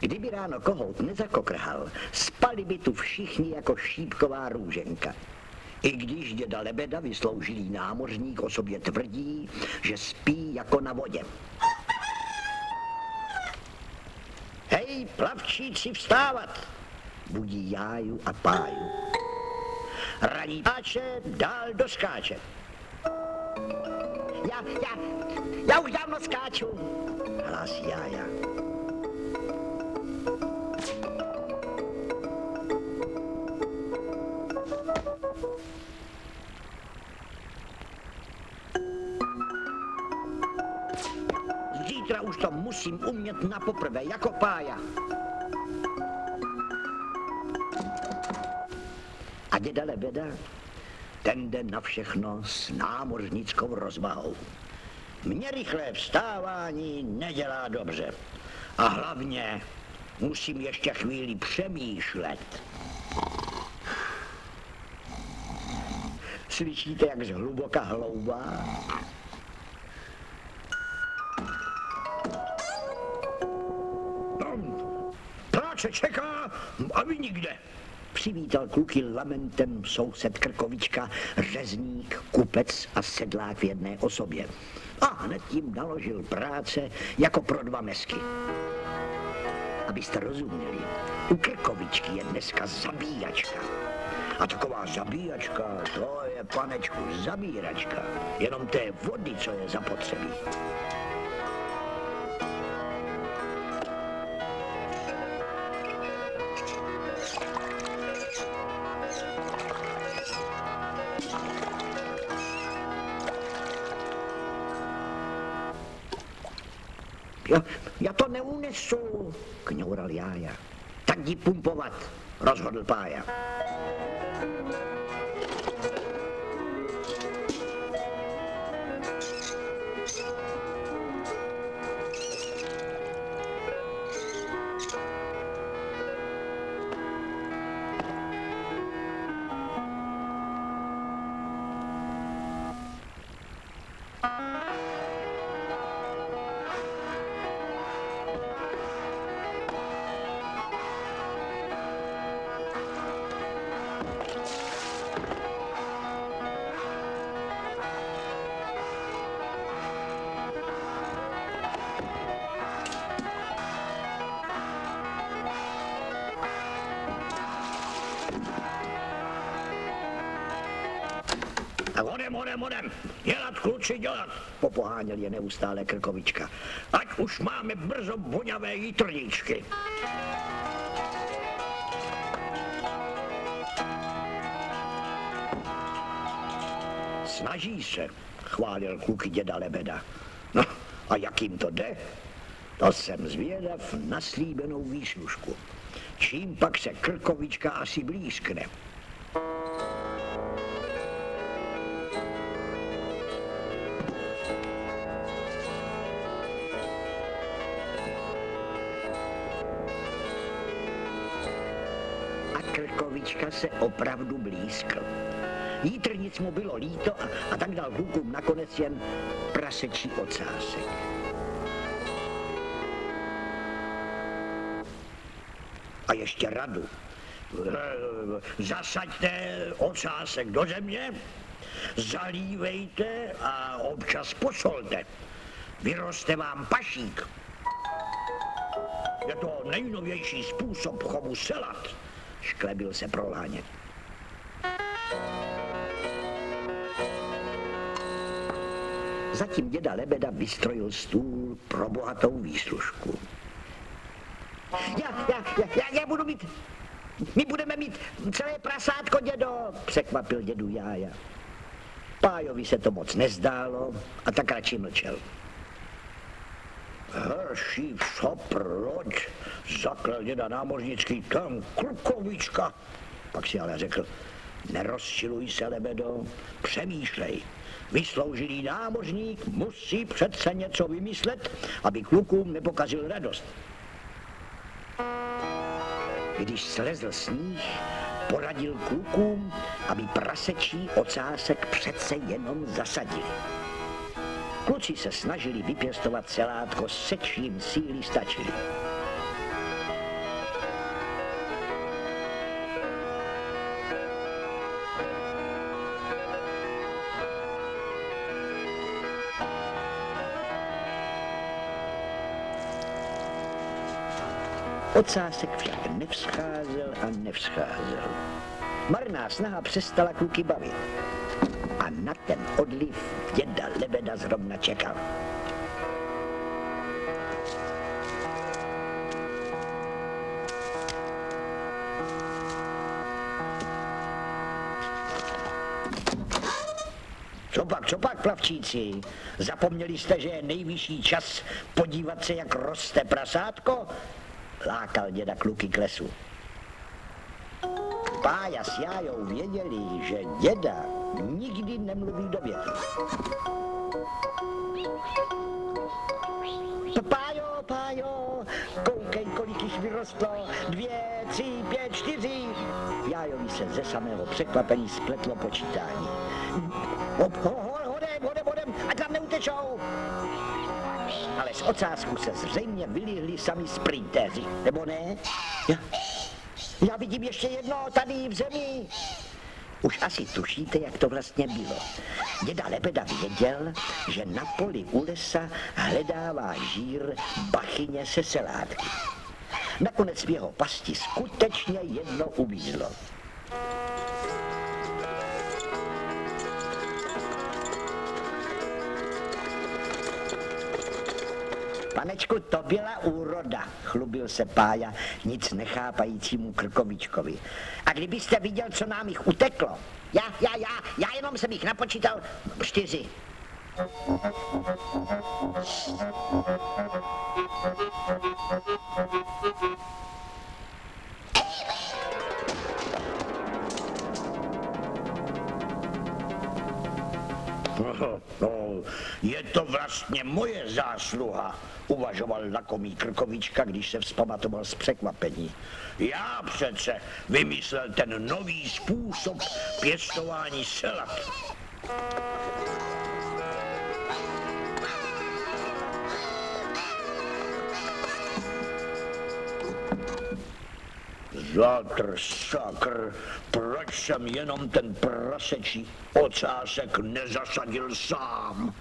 Kdyby ráno kohout nezakokrhal, spali by tu všichni jako šípková růženka. I když děda Lebeda, vysloužilý námořník, o sobě tvrdí, že spí jako na vodě. Hej, plavčíci, vstávat! Budí Jáju a Páju. Raní páče dál do skáče. Já už dávno skáču, hlásí Jája. Zítra už to musím umět napoprvé, jako Pája. A děda Lebeda, ten jde na všechno s námořnickou rozvahou. Mně rychlé vstávání nedělá dobře. A hlavně musím ještě chvíli přemýšlet. Slyšíte, jak zhluboka hloubá? Práce čeká a vy nikde. Přivítal kluky lamentem soused Krkovička, řezník, kupec a sedlák v jedné osobě. A hned jim naložil práce jako pro 2 mesky. Abyste rozuměli, u Krkovičky je dneska zabíjačka. A taková zabíjačka, to je, panečku, zabíračka. Jenom té vody, co je zapotřebí. Já to neunesu, kňoural Jája. Tak jdi pumpovat, rozhodl Pája. A odem, dělat, kluci, dělat, popoháněl je neustále Krkovička. Ať už máme brzo voňavé jitrníčky. Snaží se, chválil kluky děda Lebeda. No, a jak jim to jde? To jsem zvědav na slíbenou výslužku. Čím pak se Krkovička asi blízkne. Krkovička se opravdu blízkl. Jitrnic mu bylo líto a tak dal klukům nakonec jen prasečí ocásek. A ještě radu. Zasaďte ocásek do země, zalívejte a občas posolte. Vyroste vám pašík. Je to nejnovější způsob chovu selat. Šklebil se Proláně. Zatím děda Lebeda vystrojil stůl pro bohatou výslužku. Já budu mít... My budeme mít celé prasátko, dědo, překvapil dědu Jája. Pájovi se to moc nezdálo a tak radši mlčel. Herší proč, zaklel děda námořnický, tam Krkovička. Pak si ale řekl, nerozčiluj se, Lebedo, přemýšlej. Vysloužilý námořník musí přece něco vymyslet, aby klukům nepokazil radost. Když slezl sníh, poradil klukům, aby prasečí ocásek přece jenom zasadili. Kluci se snažili vypěstovat celátko, se čím síly stačily. Ocásek však nevzcházel a nevzcházel. Marná snaha přestala kluky bavit. A na ten odliv děda Lebeda zrovna čekal. Co pak, plavčíci? Zapomněli jste, že je nejvyšší čas podívat se, jak roste prasátko? Lákal děda kluky k lesu. Pája s Jájou věděli, že děda nikdy nemluví do větru. Pájo, koukej, kolik jich vyrostlo. 2, 3, 5, 4. Jájovi se ze samého překvapení spletlo počítání. Hodem, ať tam neutečou. Ale z ocásku se zřejmě vylihli sami sprintéři, nebo ne? Já vidím ještě jedno tady v zemi. Už asi tušíte, jak to vlastně bylo. Děda Lebeda věděl, že na poli u lesa hledává žír bachyně se selátky. Nakonec v jeho pasti skutečně jedno uvízlo. Panečku, to byla úroda, chlubil se Pája nic nechápajícímu Krkovičkovi. A kdybyste viděl, co nám jich uteklo. Já jenom jsem jich napočítal 4. No, je to vlastně moje zásluha, uvažoval lakomý Krkovička, když se vzpamatoval z překvapení. Já přece vymyslel ten nový způsob pěstování selak. Sakr, proč jsem jenom ten prasečí ocásek nezasadil sám?